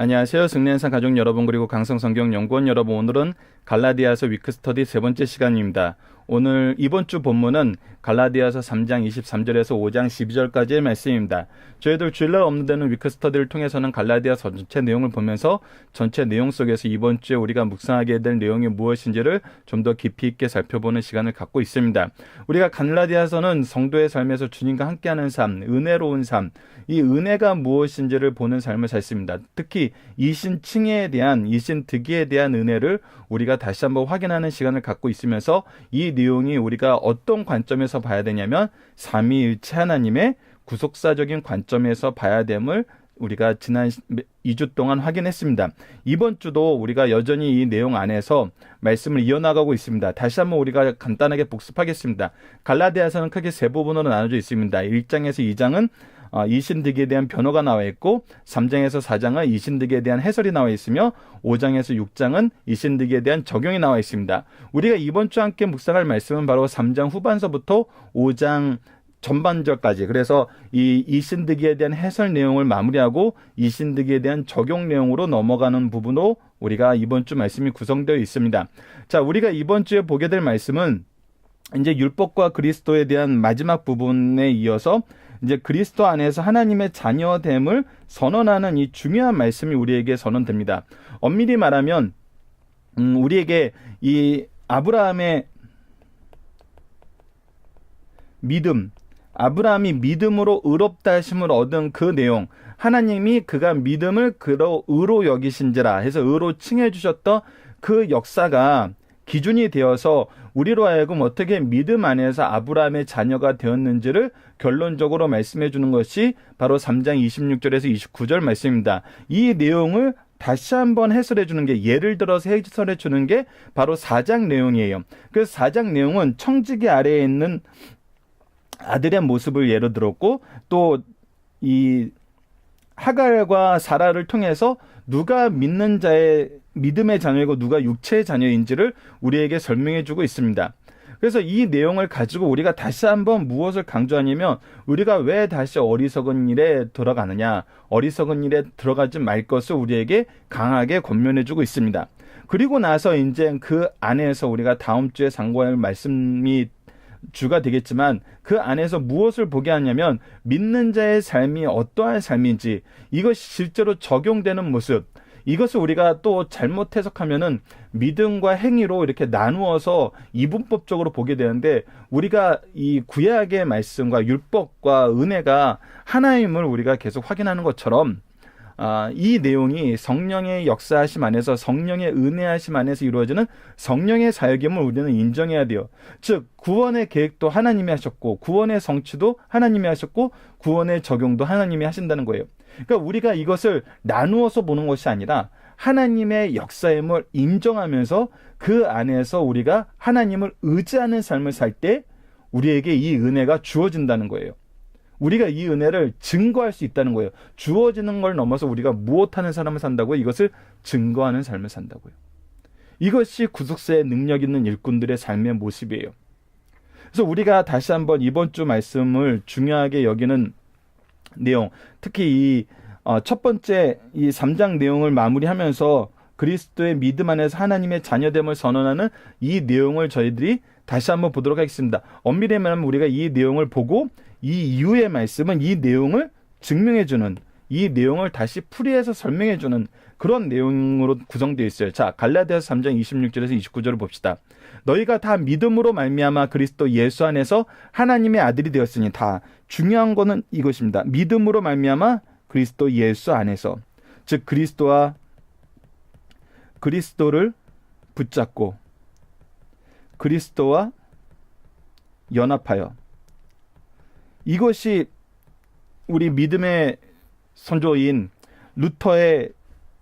안녕하세요. 승리현상 가족 여러분 그리고 강성성경연구원 여러분, 오늘은 갈라디아서 위크스터디 세 번째 시간입니다. 오늘 이번 주 본문은 갈라디아서 3장 23절에서 5장 12절까지의 말씀입니다. 저희들 주일날 없는 데는 위크스터디를 통해서는 갈라디아서 전체 내용을 보면서 전체 내용 속에서 이번 주에 우리가 묵상하게 될 내용이 무엇인지를 좀 더 깊이 있게 살펴보는 시간을 갖고 있습니다. 우리가 갈라디아서는 성도의 삶에서 주님과 함께하는 삶, 은혜로운 삶, 이 은혜가 무엇인지를 보는 삶을 살습니다. 특히 이신칭의에 대한, 이신득의에 대한 은혜를 우리가 다시 한번 확인하는 시간을 갖고 있으면서 이 내용이 우리가 어떤 관점에서 봐야 되냐면 삼위일체 하나님의 구속사적인 관점에서 봐야 됨을 우리가 지난 2주 동안 확인했습니다. 이번 주도 우리가 여전히 이 내용 안에서 말씀을 이어나가고 있습니다. 다시 한번 우리가 간단하게 복습하겠습니다. 갈라디아서는 크게 세 부분으로 나눠져 있습니다. 1장에서 2장은 이신득에 대한 변호가 나와 있고, 3장에서 4장은 이신득에 대한 해설이 나와 있으며, 5장에서 6장은 이신득에 대한 적용이 나와 있습니다. 우리가 이번 주 함께 묵상할 말씀은 바로 3장 후반서부터 5장 전반절까지, 그래서 이 이신득에 대한 해설 내용을 마무리하고 이신득에 대한 적용 내용으로 넘어가는 부분으로 우리가 이번 주 말씀이 구성되어 있습니다. 자, 우리가 이번 주에 보게 될 말씀은 이제 율법과 그리스도에 대한 마지막 부분에 이어서 이제 그리스도 안에서 하나님의 자녀됨을 선언하는 이 중요한 말씀이 우리에게 선언됩니다. 엄밀히 말하면 우리에게 이 아브라함의 믿음, 아브라함이 믿음으로 의롭다 하심을 얻은 그 내용, 하나님이 그가 믿음을 그로 의로 여기신지라 해서 의로 칭해 주셨던 그 역사가 기준이 되어서 우리로 하여금 어떻게 믿음 안에서 아브라함의 자녀가 되었는지를 결론적으로 말씀해 주는 것이 바로 3장 26절에서 29절 말씀입니다. 이 내용을 다시 한번 해설해 주는 게, 예를 들어서 해설해 주는 게 바로 4장 내용이에요. 그래서 4장 내용은 청지기 아래에 있는 아들의 모습을 예로 들었고, 또 이 하갈과 사라를 통해서 누가 믿는 자의 믿음의 자녀이고 누가 육체의 자녀인지를 우리에게 설명해 주고 있습니다. 그래서 이 내용을 가지고 우리가 다시 한번 무엇을 강조하냐면, 우리가 왜 다시 어리석은 일에 들어가느냐, 어리석은 일에 들어가지 말 것을 우리에게 강하게 권면해 주고 있습니다. 그리고 나서 이제 그 안에서 우리가 다음 주에 상고할 말씀이 주가 되겠지만, 그 안에서 무엇을 보게 하냐면 믿는 자의 삶이 어떠한 삶인지, 이것이 실제로 적용되는 모습, 이것을 우리가 또 잘못 해석하면은 믿음과 행위로 이렇게 나누어서 이분법적으로 보게 되는데, 우리가 이 구약의 말씀과 율법과 은혜가 하나임을 우리가 계속 확인하는 것처럼 이 내용이 성령의 역사하심 안에서, 성령의 은혜하심 안에서 이루어지는 성령의 사역임을 우리는 인정해야 돼요. 즉, 구원의 계획도 하나님이 하셨고, 구원의 성취도 하나님이 하셨고, 구원의 적용도 하나님이 하신다는 거예요. 그러니까 우리가 이것을 나누어서 보는 것이 아니라 하나님의 역사임을 인정하면서 그 안에서 우리가 하나님을 의지하는 삶을 살 때 우리에게 이 은혜가 주어진다는 거예요. 우리가 이 은혜를 증거할 수 있다는 거예요. 주어지는 걸 넘어서 우리가 무엇하는 삶을 산다고요? 이것을 증거하는 삶을 산다고요. 이것이 구속사의 능력 있는 일꾼들의 삶의 모습이에요. 그래서 우리가 다시 한번 이번 주 말씀을 중요하게 여기는 내용, 특히 이 첫 번째 이 3장 내용을 마무리하면서 그리스도의 믿음 안에서 하나님의 자녀됨을 선언하는 이 내용을 저희들이 다시 한번 보도록 하겠습니다. 엄밀히 말하면 우리가 이 내용을 보고 이 이후의 말씀은 이 내용을 증명해주는, 이 내용을 다시 풀이해서 설명해주는 그런 내용으로 구성되어 있어요. 자, 갈라디아서 3장 26절에서 29절을 봅시다. 너희가 다 믿음으로 말미암아 그리스도 예수 안에서 하나님의 아들이 되었으니, 다 중요한 거는 이것입니다. 믿음으로 말미암아 그리스도 예수 안에서, 즉 그리스도를 붙잡고 그리스도와 연합하여, 이것이 우리 믿음의 선조인 루터의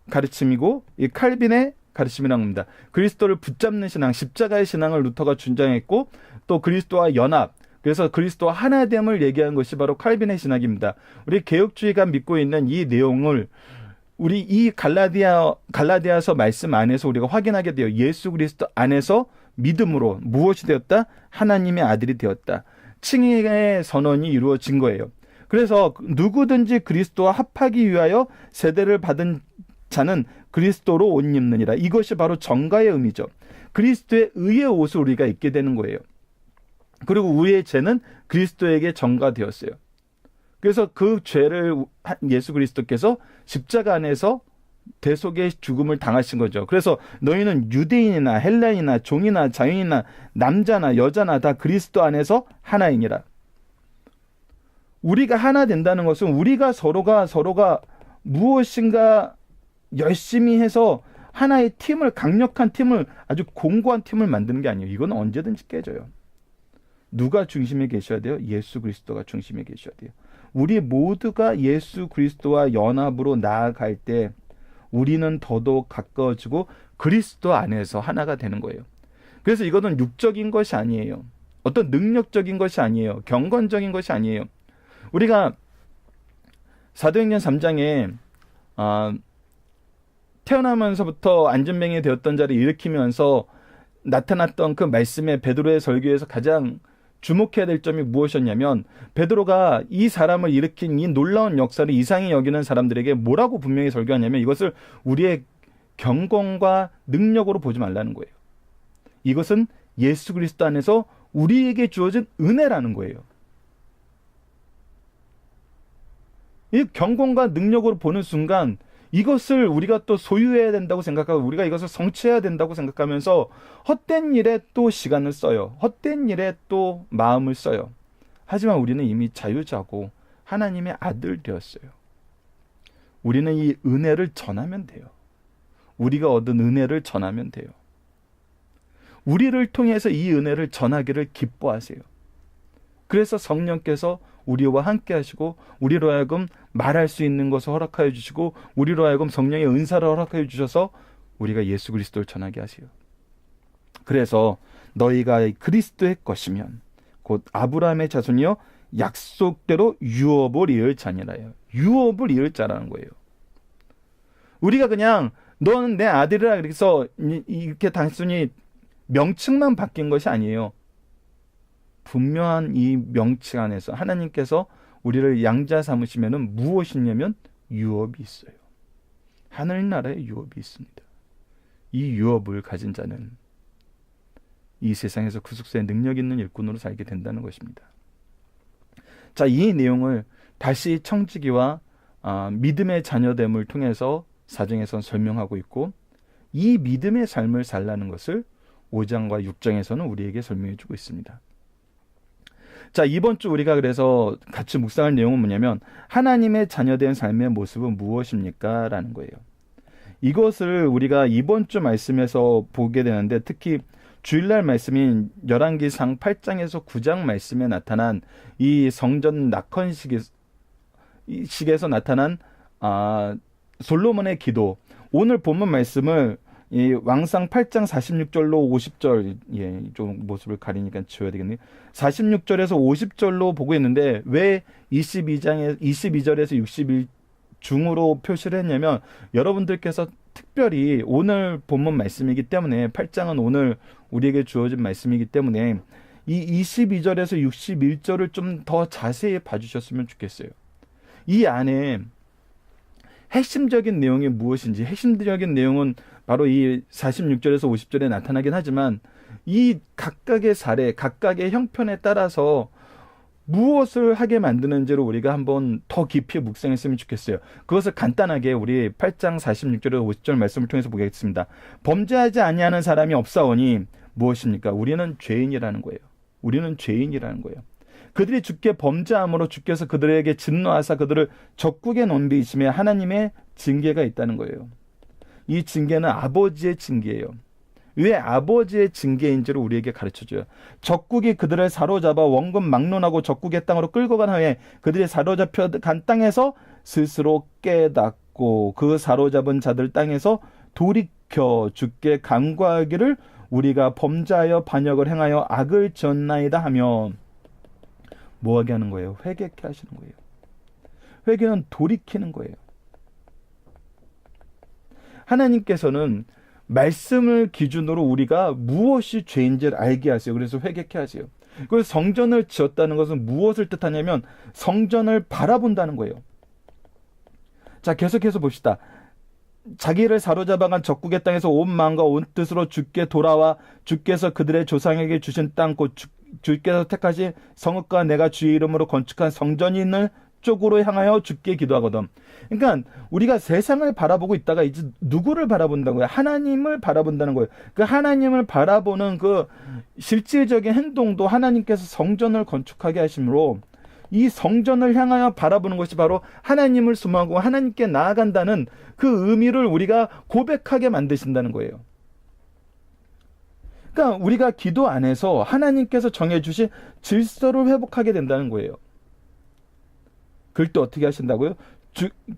가르침이고 이 칼빈의 가르침이라고 합니다. 그리스도를 붙잡는 신앙, 십자가의 신앙을 루터가 주장했고, 또 그리스도와 연합, 그래서 그리스도와 하나됨을 얘기한 것이 바로 칼빈의 신학입니다. 우리 개혁주의가 믿고 있는 이 내용을 우리 이 갈라디아서 말씀 안에서 우리가 확인하게 돼요. 예수 그리스도 안에서 믿음으로 무엇이 되었다? 하나님의 아들이 되었다. 칭의의 선언이 이루어진 거예요. 그래서 누구든지 그리스도와 합하기 위하여 세대를 받은 자는 그리스도로 옷 입느니라. 이것이 바로 정가의 의미죠. 그리스도의 의의 옷을 우리가 입게 되는 거예요. 그리고 우리의 죄는 그리스도에게 전가되었어요. 그래서 그 죄를 예수 그리스도께서 십자가 안에서 대속의 죽음을 당하신 거죠. 그래서 너희는 유대인이나 헬라인이나 종이나 자유인이나 남자나 여자나 다 그리스도 안에서 하나이니라. 우리가 하나 된다는 것은 우리가 서로가 무엇인가 열심히 해서 하나의 팀을, 강력한 팀을, 아주 공고한 팀을 만드는 게 아니에요. 이건 언제든지 깨져요. 누가 중심에 계셔야 돼요? 예수 그리스도가 중심에 계셔야 돼요. 우리 모두가 예수 그리스도와 연합으로 나아갈 때 우리는 더더욱 가까워지고 그리스도 안에서 하나가 되는 거예요. 그래서 이거는 육적인 것이 아니에요. 어떤 능력적인 것이 아니에요. 경건적인 것이 아니에요. 우리가 사도행전 3장에 태어나면서부터 안전병이 되었던 자를 일으키면서 나타났던 그 말씀에 베드로의 설교에서 가장 주목해야 될 점이 무엇이었냐면 베드로가 이 사람을 일으킨 이 놀라운 역사를 이상히 여기는 사람들에게 뭐라고 분명히 설교하냐면 이것을 우리의 경건과 능력으로 보지 말라는 거예요. 이것은 예수 그리스도 안에서 우리에게 주어진 은혜라는 거예요. 이 경건과 능력으로 보는 순간 이것을 우리가 또 소유해야 된다고 생각하고 우리가 이것을 성취해야 된다고 생각하면서 헛된 일에 또 시간을 써요. 헛된 일에 또 마음을 써요. 하지만 우리는 이미 자유자고 하나님의 아들 되었어요. 우리는 이 은혜를 전하면 돼요. 우리가 얻은 은혜를 전하면 돼요. 우리를 통해서 이 은혜를 전하기를 기뻐하세요. 그래서 성령께서 우리와 함께 하시고 우리로 하여금 말할 수 있는 것을 허락하여 주시고 우리로 하여금 성령의 은사를 허락하여 주셔서 우리가 예수 그리스도를 전하게 하세요. 그래서 너희가 그리스도의 것이면 곧 아브라함의 자손이요 약속대로 유업을 이을 자니라요. 유업을 이을 자라는 거예요. 우리가 그냥 너는 내 아들이라 그래서 이렇게 단순히 명칭만 바뀐 것이 아니에요. 분명한 이 명칭 안에서 하나님께서 우리를 양자 삼으시면은 무엇이냐면 유업이 있어요. 하늘나라에 유업이 있습니다. 이 유업을 가진 자는 이 세상에서 구속사의 능력 있는 일꾼으로 살게 된다는 것입니다. 자, 이 내용을 다시 청지기와 믿음의 자녀됨을 통해서 사정에선 설명하고 있고 이 믿음의 삶을 살라는 것을 5장과 6장에서는 우리에게 설명해 주고 있습니다. 자, 이번 주 우리가 그래서 같이 묵상할 내용은 뭐냐면 하나님의 자녀된 삶의 모습은 무엇입니까? 라는 거예요. 이것을 우리가 이번 주 말씀에서 보게 되는데 특히 주일날 말씀인 열왕기상 8장에서 9장 말씀에 나타난 이 성전 낙헌식에서 나타난 솔로몬의 기도, 오늘 본문 말씀을 이 왕상 8장 46절로 50절, 좀 모습을 가리니까 지워야 되겠네요. 46절에서 50절로 보고 있는데 왜 22절에서 61중으로 표시를 했냐면 여러분들께서 특별히 오늘 본문 말씀이기 때문에 8장은 오늘 우리에게 주어진 말씀이기 때문에 이 22절에서 61절을 좀 더 자세히 봐주셨으면 좋겠어요. 이 안에 핵심적인 내용이 무엇인지, 핵심적인 내용은 바로 이 46절에서 50절에 나타나긴 하지만 이 각각의 사례, 각각의 형편에 따라서 무엇을 하게 만드는지를 우리가 한번 더 깊이 묵상했으면 좋겠어요. 그것을 간단하게 우리 8장 46절에서 50절 말씀을 통해서 보겠습니다. 범죄하지 아니하는 사람이 없사오니 무엇입니까? 우리는 죄인이라는 거예요. 우리는 죄인이라는 거예요. 그들이 주께 범죄함으로 주께서 그들에게 진노하사 그들을 적국에 넘기심에 하나님의 징계가 있다는 거예요. 이 징계는 아버지의 징계예요. 왜 아버지의 징계인지를 우리에게 가르쳐줘요. 적국이 그들을 사로잡아 원금 막론하고 적국의 땅으로 끌고 간 후에 그들이 사로잡혀 간 땅에서 스스로 깨닫고 그 사로잡은 자들 땅에서 돌이켜 주께 간구하기를 우리가 범죄하여 반역을 행하여 악을 지었나이다 하며 뭐하게 하는 거예요? 회개케 하시는 거예요. 회개는 돌이키는 거예요. 하나님께서는 말씀을 기준으로 우리가 무엇이 죄인지를 알게 하세요. 그래서 회개케 하세요. 그래서 성전을 지었다는 것은 무엇을 뜻하냐면 성전을 바라본다는 거예요. 자, 계속해서 봅시다. 자기를 사로잡아간 적국의 땅에서 온 마음과 온 뜻으로 주께 돌아와 주께서 그들의 조상에게 주신 땅 곧 주께서 택하신 성읍과 내가 주의 이름으로 건축한 성전이 있는 쪽으로 향하여 주께 기도하거든. 그러니까 우리가 세상을 바라보고 있다가 이제 누구를 바라본다는 거예요? 하나님을 바라본다는 거예요. 그 하나님을 바라보는 그 실질적인 행동도 하나님께서 성전을 건축하게 하심으로 이 성전을 향하여 바라보는 것이 바로 하나님을 소망하고 하나님께 나아간다는 그 의미를 우리가 고백하게 만드신다는 거예요. 그러니까 우리가 기도 안에서 하나님께서 정해주신 질서를 회복하게 된다는 거예요. 그럴 때 어떻게 하신다고요?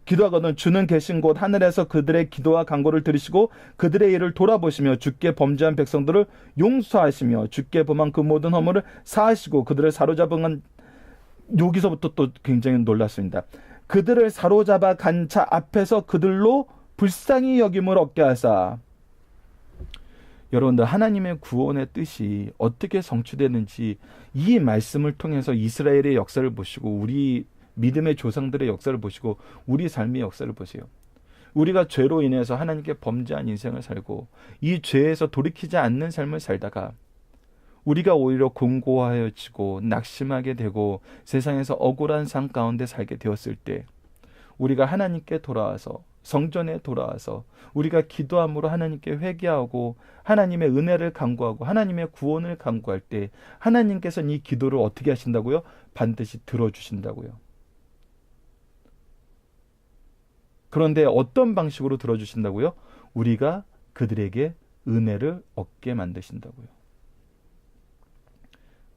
기도하거든 주는 계신 곳 하늘에서 그들의 기도와 간구를 들으시고 그들의 일을 돌아보시며 주께 범죄한 백성들을 용서하시며 주께 범한 그 모든 허물을 사하시고 그들을 사로잡은 여기서부터 또 굉장히 놀랐습니다. 그들을 사로잡아 간 자 앞에서 그들로 불쌍히 여김을 얻게 하사. 여러분들 하나님의 구원의 뜻이 어떻게 성취되는지 이 말씀을 통해서 이스라엘의 역사를 보시고 우리 믿음의 조상들의 역사를 보시고 우리 삶의 역사를 보세요. 우리가 죄로 인해서 하나님께 범죄한 인생을 살고 이 죄에서 돌이키지 않는 삶을 살다가 우리가 오히려 공고하여지고 낙심하게 되고 세상에서 억울한 삶 가운데 살게 되었을 때 우리가 하나님께 돌아와서 성전에 돌아와서 우리가 기도함으로 하나님께 회개하고 하나님의 은혜를 간구하고 하나님의 구원을 간구할 때 하나님께서는 이 기도를 어떻게 하신다고요? 반드시 들어주신다고요. 그런데 어떤 방식으로 들어주신다고요? 우리가 그들에게 은혜를 얻게 만드신다고요.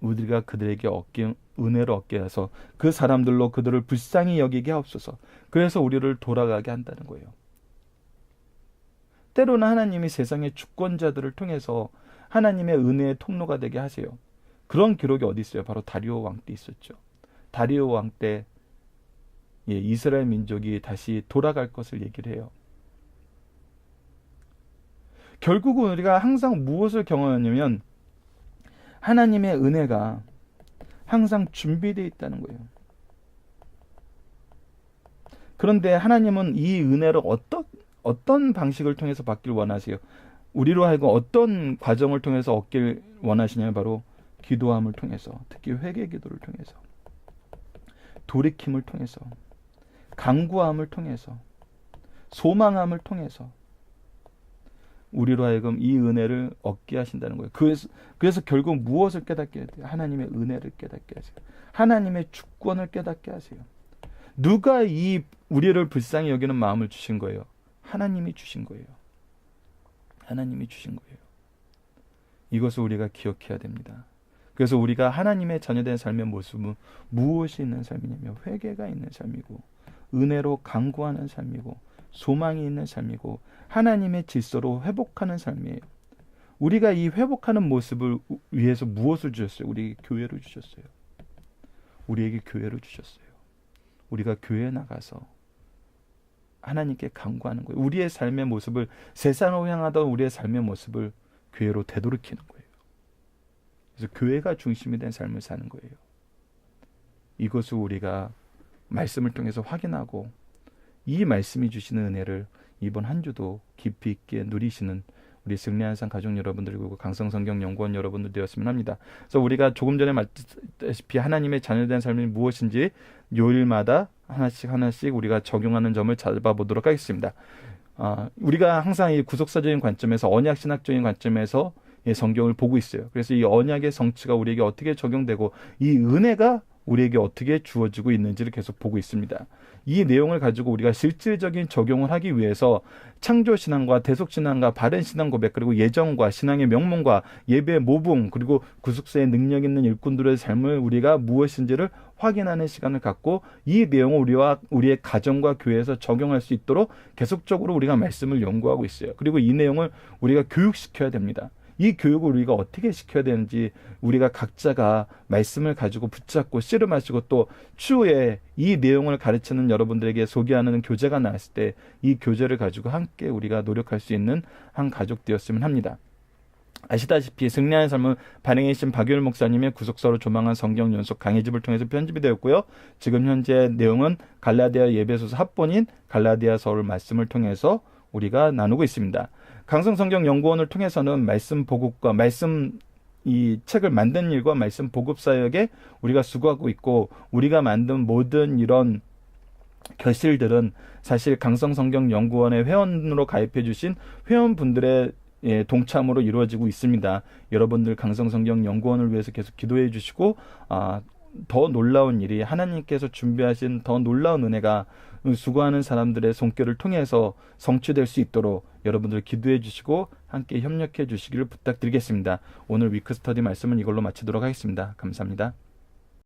우리가 그들에게 은혜를 얻게 해서 그 사람들로 그들을 불쌍히 여기게 하옵소서. 그래서 우리를 돌아가게 한다는 거예요. 때로는 하나님이 세상의 주권자들을 통해서 하나님의 은혜의 통로가 되게 하세요. 그런 기록이 어디 있어요? 바로 다리오 왕 때 있었죠. 다리오 왕 때 이스라엘 민족이 다시 돌아갈 것을 얘기를 해요. 결국은 우리가 항상 무엇을 경험하냐면 하나님의 은혜가 항상 준비되어 있다는 거예요. 그런데 하나님은 이 은혜를 어떤 방식을 통해서 받길 원하세요? 우리로 하여금 어떤 과정을 통해서 얻길 원하시냐면 바로 기도함을 통해서, 특히 회개 기도를 통해서, 돌이킴을 통해서, 간구함을 통해서, 소망함을 통해서 우리로 하여금 이 은혜를 얻게 하신다는 거예요. 그래서 결국 무엇을 깨닫게 해요? 하나님의 은혜를 깨닫게 하세요. 하나님의 주권을 깨닫게 하세요. 누가 이 우리를 불쌍히 여기는 마음을 주신 거예요? 하나님이 주신 거예요. 하나님이 주신 거예요. 이것을 우리가 기억해야 됩니다. 그래서 우리가 하나님의 자녀된 삶의 모습은 무엇이 있는 삶이냐면 회개가 있는 삶이고 은혜로 간구하는 삶이고 소망이 있는 삶이고 하나님의 질서로 회복하는 삶이에요. 우리가 이 회복하는 모습을 위해서 무엇을 주셨어요? 우리에게 교회를 주셨어요. 우리에게 교회를 주셨어요. 우리가 교회에 나가서 하나님께 간구하는 거예요. 우리의 삶의 모습을, 세상을 향하던 우리의 삶의 모습을 교회로 되돌이키는 거예요. 그래서 교회가 중심이 된 삶을 사는 거예요. 이것을 우리가 말씀을 통해서 확인하고 이 말씀이 주시는 은혜를 이번 한 주도 깊이 있게 누리시는 우리 승리한산 가족 여러분들 그리고 강성성경연구원 여러분들 되었으면 합니다. 그래서 우리가 조금 전에 말했다시피 하나님의 자녀된 삶이 무엇인지 요일마다 하나씩 우리가 적용하는 점을 잡아보도록 하겠습니다. 우리가 항상 이 구속사적인 관점에서 언약신학적인 관점에서 성경을 보고 있어요. 그래서 이 언약의 성취가 우리에게 어떻게 적용되고 이 은혜가 우리에게 어떻게 주어지고 있는지를 계속 보고 있습니다. 이 내용을 가지고 우리가 실질적인 적용을 하기 위해서 창조신앙과 대속신앙과 바른신앙 고백 그리고 예정과 신앙의 명문과 예배의 모붕 그리고 구속사의 능력 있는 일꾼들의 삶을 우리가 무엇인지를 확인하는 시간을 갖고 이 내용을 우리의 가정과 교회에서 적용할 수 있도록 계속적으로 우리가 말씀을 연구하고 있어요. 그리고 이 내용을 우리가 교육시켜야 됩니다. 이 교육을 우리가 어떻게 시켜야 되는지 우리가 각자가 말씀을 가지고 붙잡고 씨름하시고 또 추후에 이 내용을 가르치는 여러분들에게 소개하는 교재가 나왔을 때 이 교재를 가지고 함께 우리가 노력할 수 있는 한 가족 되었으면 합니다. 아시다시피 승리하는 삶은 발행이신 박유일 목사님의 구속사로 조망한 성경 연속 강의집을 통해서 편집이 되었고요. 지금 현재 내용은 갈라디아 예배소서 합본인 갈라디아서를 말씀을 통해서 우리가 나누고 있습니다. 강성성경연구원을 통해서는 말씀 보급과 말씀 이 책을 만든 일과 말씀 보급 사역에 우리가 수고하고 있고, 우리가 만든 모든 이런 결실들은 사실 강성성경연구원의 회원으로 가입해 주신 회원분들의 동참으로 이루어지고 있습니다. 여러분들 강성성경연구원을 위해서 계속 기도해 주시고, 더 놀라운 일이, 하나님께서 준비하신 더 놀라운 은혜가 수고하는 사람들의 손길을 통해서 성취될 수 있도록 여러분들 기도해 주시고 함께 협력해 주시기를 부탁드리겠습니다. 오늘 위크스터디 말씀은 이걸로 마치도록 하겠습니다. 감사합니다.